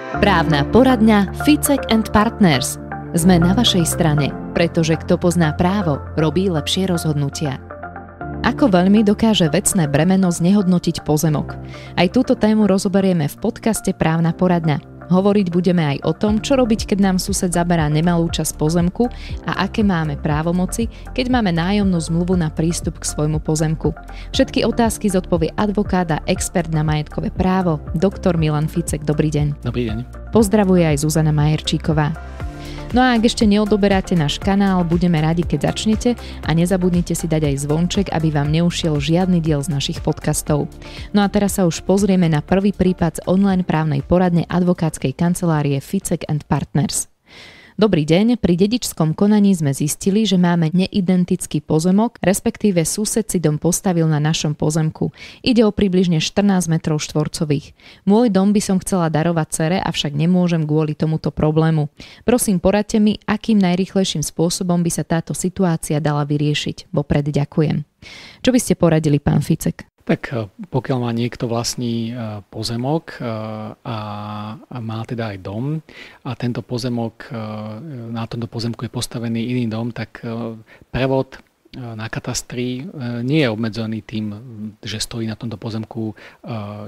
Právna poradňa Ficek and Partners. Sme na vašej strane, pretože kto pozná právo, robí lepšie rozhodnutia. Ako veľmi dokáže vecné bremeno znehodnotiť pozemok? Aj túto tému rozoberieme v podcaste Právna poradňa. Hovoriť budeme aj o tom, čo robiť, keď nám sused zaberá nemalú časť pozemku a aké máme právomoci, keď máme nájomnú zmluvu na prístup k svojmu pozemku. Všetky otázky zodpovie advokát a expert na majetkové právo, doktor Milan Ficek. Dobrý deň. Dobrý deň. Pozdravuje aj Zuzana Majerčíková. No a ak ešte neodoberáte náš kanál, budeme radi, keď začnete a nezabudnite si dať aj zvonček, aby vám neušiel žiadny diel z našich podcastov. No a teraz sa už pozrieme na prvý prípad z online právnej poradne advokátskej kancelárie Ficek and Partners. Dobrý deň, pri dedičskom konaní sme zistili, že máme neidentický pozemok, respektíve sused si dom postavil na našom pozemku. Ide o približne 14 metrov štvorcových. Môj dom by som chcela darovať dcere, avšak nemôžem kvôli tomuto problému. Prosím, poradte mi, akým najrýchlejším spôsobom by sa táto situácia dala vyriešiť. Vopred ďakujem. Čo by ste poradili, pán Ficek? Tak pokiaľ má niekto vlastní pozemok a má teda aj dom a tento pozemok, na tomto pozemku je postavený iný dom, tak prevod na katastri nie je obmedzený tým, že stojí na tomto pozemku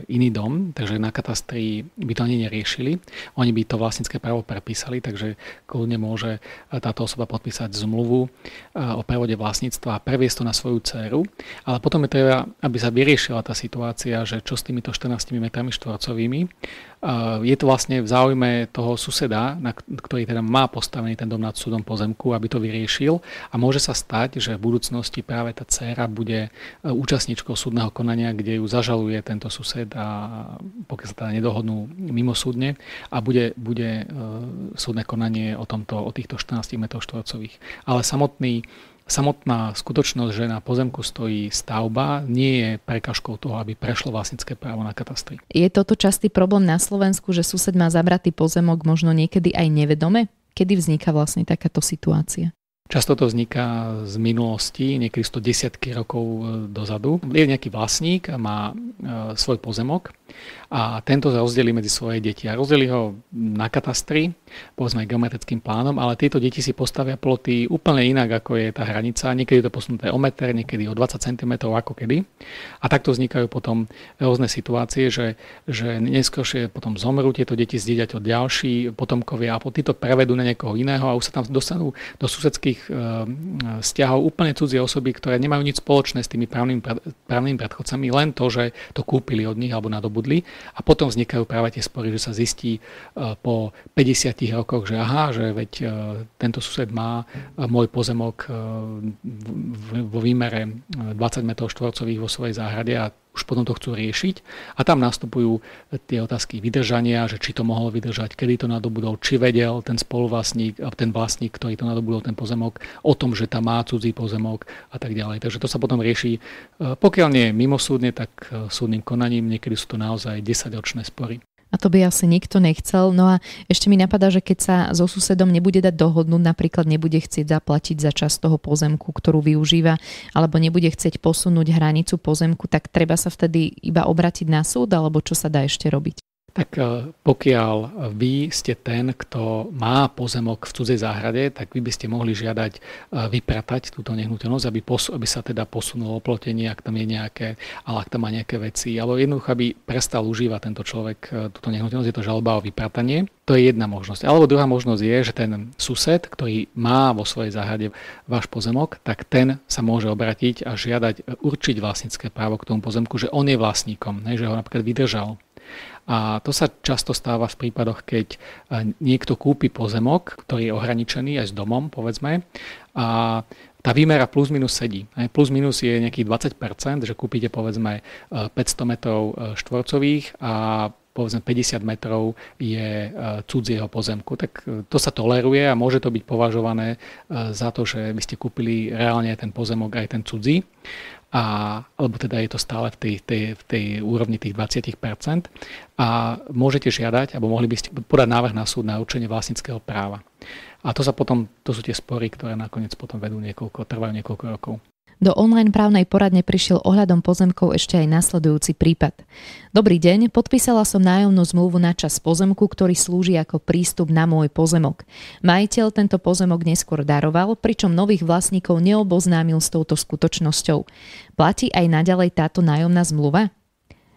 iný dom, takže na katastri by to ani neriešili. Oni by to vlastnícke právo prepísali, takže kľudne môže táto osoba podpísať zmluvu o prevode vlastníctva a previesť to na svoju dcéru. Ale potom je treba, aby sa vyriešila tá situácia, že čo s týmito 14 metrami štvorcovými. Je to vlastne v záujme toho suseda, ktorý teda má postavený ten dom nad súdom pozemku, aby to vyriešil a môže sa stať, že v budúcnosti práve tá dcéra bude účastníčkou súdneho konania, kde ju zažaluje tento sused a pokiaľ sa teda nedohodnú mimosúdne a bude súdne konanie o týchto 14 metrov štvorcových. Ale samotná skutočnosť, že na pozemku stojí stavba, nie je prekážkou toho, aby prešlo vlastnícke právo na katastri. Je toto častý problém na Slovensku, že sused má zabratý pozemok možno niekedy aj nevedome? Kedy vzniká vlastne takáto situácia? Často to vzniká z minulosti, niekedy 110 rokov dozadu. Je nejaký vlastník a má svoj pozemok a tento rozdelí medzi svoje deti. A rozdelí ho na katastri, povedzme geometrickým plánom, ale tieto deti si postavia ploty úplne inak, ako je tá hranica. Niekedy je to posunuté o meter, niekedy o 20 cm, ako kedy. A takto vznikajú potom rôzne situácie, že neskôršie potom zomrú tieto deti, zdieľať od ďalší potomkovia a títo prevedú na niekoho iného a už sa tam dostanú do susedských vzťahov úplne cudzie osoby, ktoré nemajú nič spoločné s tými právnymi predchodcami, len to, že to kúpili od nich alebo nadobudli a potom vznikajú práve tie spory, že sa zistí po 50 rokoch, že že veď tento sused má môj pozemok vo výmere 20 metrov štvorcových vo svojej záhrade a už potom to chcú riešiť a tam nastupujú tie otázky vydržania, že či to mohol vydržať, kedy to nadobudol, či vedel ten spoluvlastník, ten vlastník, ktorý to nadobudol ten pozemok, o tom, že tam má cudzí pozemok a tak ďalej. Takže to sa potom rieši, pokiaľ nie mimosúdne, tak súdnym konaním, niekedy sú to naozaj 10-ročné spory. A to by asi nikto nechcel. No a ešte mi napadá, že keď sa so susedom nebude dať dohodnúť, napríklad nebude chcieť zaplatiť za časť toho pozemku, ktorú využíva, alebo nebude chcieť posunúť hranicu pozemku, tak treba sa vtedy iba obrátiť na súd, alebo čo sa dá ešte robiť? Tak pokiaľ vy ste ten, kto má pozemok v cudzej záhrade, tak vy by ste mohli žiadať vypratať túto nehnuteľnosť, aby sa teda posunulo oplotenie, ak tam je ak tam má nejaké veci, alebo jednoducho, aby prestal užívať tento človek túto nehnuteľnosť, je to žaloba o vypratanie. To je jedna možnosť. Alebo druhá možnosť je, že ten sused, ktorý má vo svojej záhrade váš pozemok, tak ten sa môže obrátiť a žiadať určiť vlastnícke právo k tomu pozemku, že on je vlastníkom, že ho napríklad vydržal. A to sa často stáva v prípadoch, keď niekto kúpi pozemok, ktorý je ohraničený aj s domom, povedzme, a tá výmera plus minus sedí. Plus minus je nejakých 20%, že kúpite povedzme 500 metrov štvorcových a povedzme 50 metrov je cudzieho pozemku. Tak to sa toleruje a môže to byť považované za to, že vy ste kúpili reálne ten pozemok aj ten cudzí. Alebo teda je to stále v tej úrovni tých 20% a môžete žiadať, alebo mohli by ste podať návrh na súd na určenie vlastníckeho práva. A to sú tie spory, ktoré nakoniec potom trvajú niekoľko rokov. Do online právnej poradne prišiel ohľadom pozemkov ešte aj nasledujúci prípad. Dobrý deň, podpísala som nájomnú zmluvu na čas pozemku, ktorý slúži ako prístup na môj pozemok. Majiteľ tento pozemok neskôr daroval, pričom nových vlastníkov neoboznámil s touto skutočnosťou. Platí aj naďalej táto nájomná zmluva?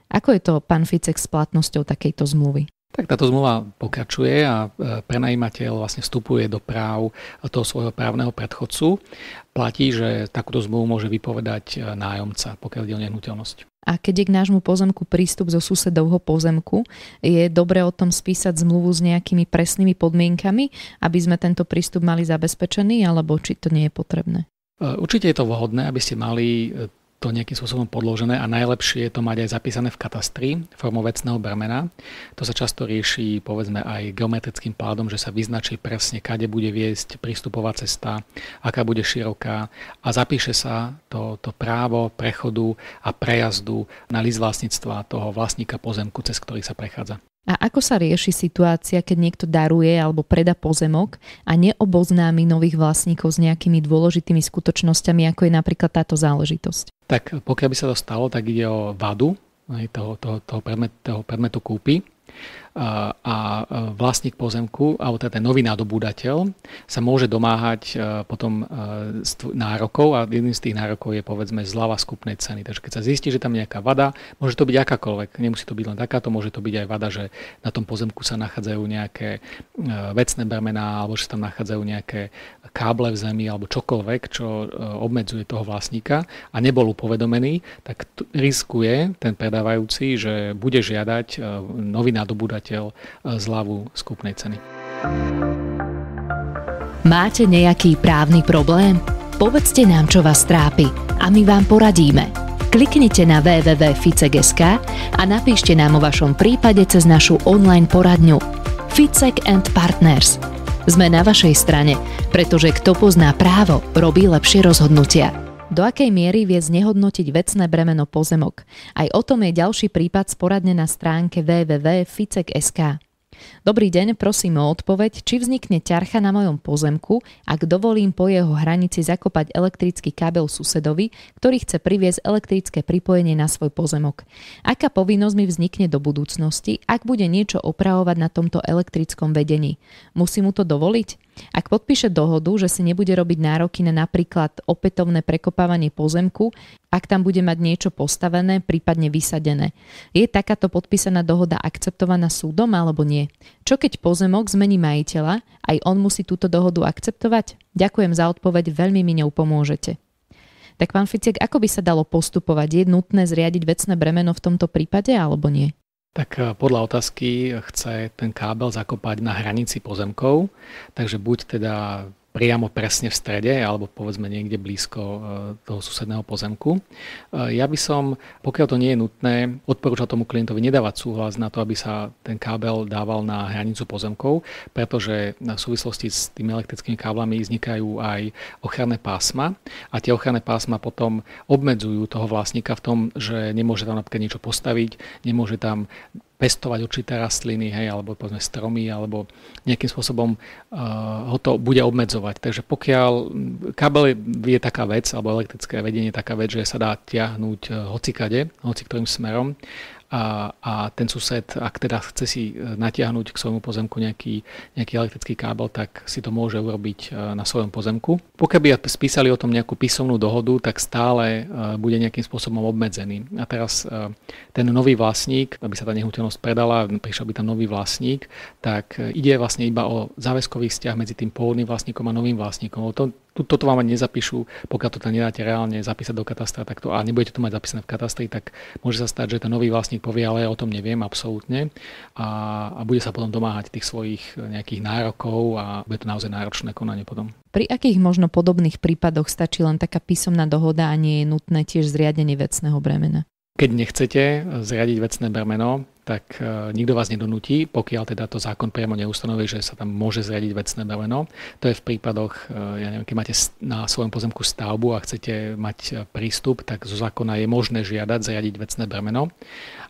Ako je to, pán Ficek, s platnosťou takejto zmluvy? Tak táto zmluva pokračuje a prenajímateľ vlastne vstupuje do práv toho svojho právneho predchodcu. Platí, že takúto zmluvu môže vypovedať nájomca, pokiaľ ide o nehnuteľnosť. A keď je k nášmu pozemku prístup zo susedovho pozemku, je dobré o tom spísať zmluvu s nejakými presnými podmienkami, aby sme tento prístup mali zabezpečený, alebo či to nie je potrebné? Určite je to vhodné, aby ste mali to nejakým spôsobom podložené a najlepšie je to mať aj zapísané v katastri formou vecného bremena. To sa často rieši povedzme aj geometrickým pládom, že sa vyznačí presne, kade bude viesť prístupová cesta, aká bude široká a zapíše sa to právo prechodu a prejazdu na list vlastníctva toho vlastníka pozemku, cez ktorý sa prechádza. A ako sa rieši situácia, keď niekto daruje alebo predá pozemok a neoboznámi nových vlastníkov s nejakými dôležitými skutočnosťami, ako je napríklad táto záležitosť? Tak pokiaľ by sa to stalo, tak ide o vadu toho predmetu kúpy a vlastník pozemku, alebo teda ten nový nadobúdateľ sa môže domáhať potom nárokov a jedným z tých nárokov je povedzme zľava z kúpnej ceny. Takže keď sa zistí, že tam je nejaká vada, môže to byť akákoľvek, nemusí to byť len takáto, môže to byť aj vada, že na tom pozemku sa nachádzajú nejaké vecné bremená alebo že sa tam nachádzajú nejaké káble v zemi alebo čokoľvek, čo obmedzuje toho vlastníka a nebol upovedomený, tak riskuje ten predávajúci, že bude žiadať nový nadobúdateľ zľavu z kúpnej ceny. Máte nejaký právny problém? Povedzte nám, čo vás trápi a my vám poradíme. Kliknite na www.ficek.sk a napíšte nám o vašom prípade cez našu online poradňu Ficek & Partners. Sme na vašej strane, pretože kto pozná právo, robí lepšie rozhodnutia. Do akej miery vie znehodnotiť vecné bremeno pozemok? Aj o tom je ďalší prípad z poradne na stránke www.ficek.sk. Dobrý deň, prosím o odpoveď, či vznikne ťarcha na mojom pozemku, ak dovolím po jeho hranici zakopať elektrický kábel susedovi, ktorý chce priviesť elektrické pripojenie na svoj pozemok. Aká povinnosť mi vznikne do budúcnosti, ak bude niečo opravovať na tomto elektrickom vedení? Musí mu to dovoliť? Ak podpíše dohodu, že si nebude robiť nároky na napríklad opätovné prekopávanie pozemku, ak tam bude mať niečo postavené, prípadne vysadené. Je takáto podpísaná dohoda akceptovaná súdom alebo nie? Čo keď pozemok zmení majiteľa, aj on musí túto dohodu akceptovať? Ďakujem za odpoveď, veľmi mi ňou pomôžete. Tak pán Ficek, ako by sa dalo postupovať? Je nutné zriadiť vecné bremeno v tomto prípade alebo nie? Tak podľa otázky chce ten kábel zakopať na hranici pozemkov, takže buď teda priamo presne v strede, alebo povedzme niekde blízko toho susedného pozemku. Ja by som, pokiaľ to nie je nutné, odporúčal tomu klientovi nedávať súhlas na to, aby sa ten kábel dával na hranicu pozemkov, pretože v súvislosti s tými elektrickými káblami vznikajú aj ochranné pásma a tie ochranné pásma potom obmedzujú toho vlastníka v tom, že nemôže tam napríklad niečo postaviť, nemôže tam pestovať určité rastliny, alebo povedzme stromy, alebo nejakým spôsobom ho to bude obmedzovať. Takže pokiaľ kábel je taká vec, alebo elektrické vedenie je taká vec, že sa dá tiahnuť hocikade, hociktorým smerom, a ten sused, ak teda chce si natiahnuť k svojmu pozemku nejaký elektrický kábel, tak si to môže urobiť na svojom pozemku. Pokiaľ by spísali o tom nejakú písomnú dohodu, tak stále bude nejakým spôsobom obmedzený. A teraz ten nový vlastník, aby sa tá nehnuteľnosť predala, prišiel by tam nový vlastník, tak ide vlastne iba o záväzkový vzťah medzi tým pôvodným vlastníkom a novým vlastníkom. Toto vám ani nezapíšu, pokiaľ to tam nedáte reálne zapísať do katastra, tak to, a nebudete to mať zapísané v katastri, tak môže sa stať, že ten nový vlastník povie, ale ja o tom neviem absolútne a bude sa potom domáhať tých svojich nejakých nárokov a bude to naozaj náročné konanie potom. Pri akých možno podobných prípadoch stačí len taká písomná dohoda a nie je nutné tiež zriadenie vecného bremena? Keď nechcete zriadiť vecné bremeno, tak nikto vás nedonúti, pokiaľ teda to zákon priamo neustanoví, že sa tam môže zriadiť vecné bremeno. To je v prípadoch, keď máte na svojom pozemku stavbu a chcete mať prístup, tak zo zákona je možné žiadať zriadiť vecné bremeno,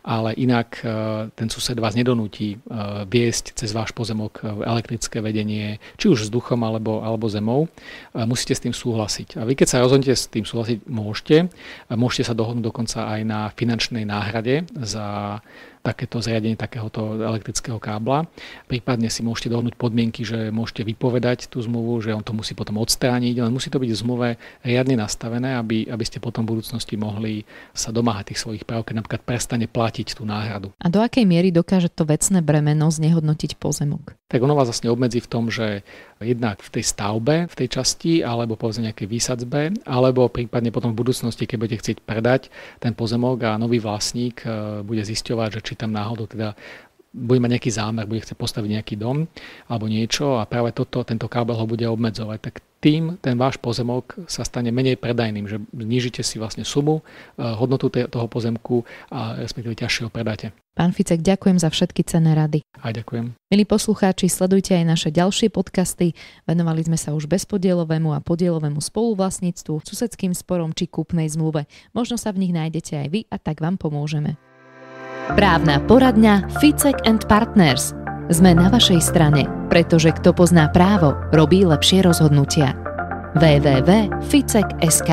ale inak ten sused vás nedonúti viesť cez váš pozemok elektrické vedenie, či už vzduchom alebo zemou. Musíte s tým súhlasiť. A vy keď sa rozhodnete s tým súhlasiť, môžete sa dohodnúť dokonca aj na finančnej náhrade za takéto zriadenie takéhoto elektrického kábla. Prípadne si môžete dohodnúť podmienky, že môžete vypovedať tú zmluvu, že on to musí potom odstrániť, len musí to byť v zmluve riadne nastavené, aby ste potom v budúcnosti mohli sa domáhať tých svojich práv, keď napríklad prestane platiť tú náhradu. A do akej miery dokáže to vecné bremeno znehodnotiť pozemok? Tak ono vás vlastne obmedzí v tom, že jednak v tej stavbe, v tej časti, alebo povedzme nejakej výsadzbe, alebo prípadne potom v budúcnosti, keď budete chcieť predať ten pozemok a nový vlastník bude zisťovať, že či tam náhodou teda bude mať nejaký zámer, bude chcieť postaviť nejaký dom alebo niečo a práve tento kábel ho bude obmedzovať, tak tým ten váš pozemok sa stane menej predajným, že znížite si vlastne sumu, hodnotu toho pozemku a respektíve ťažšie ho predáte. Pán Ficek, ďakujem za všetky cenné rady. Aj ďakujem. Milí poslucháči, sledujte aj naše ďalšie podcasty. Venovali sme sa už bezpodielovému a podielovému spoluvlastníctvu, susedským sporom či kúpnej zmluve. Možno sa v nich nájdete aj vy a tak vám pomôžeme. Právna poradňa Ficek & Partners. Sme na vašej strane, pretože kto pozná právo, robí lepšie rozhodnutia. www.ficek.sk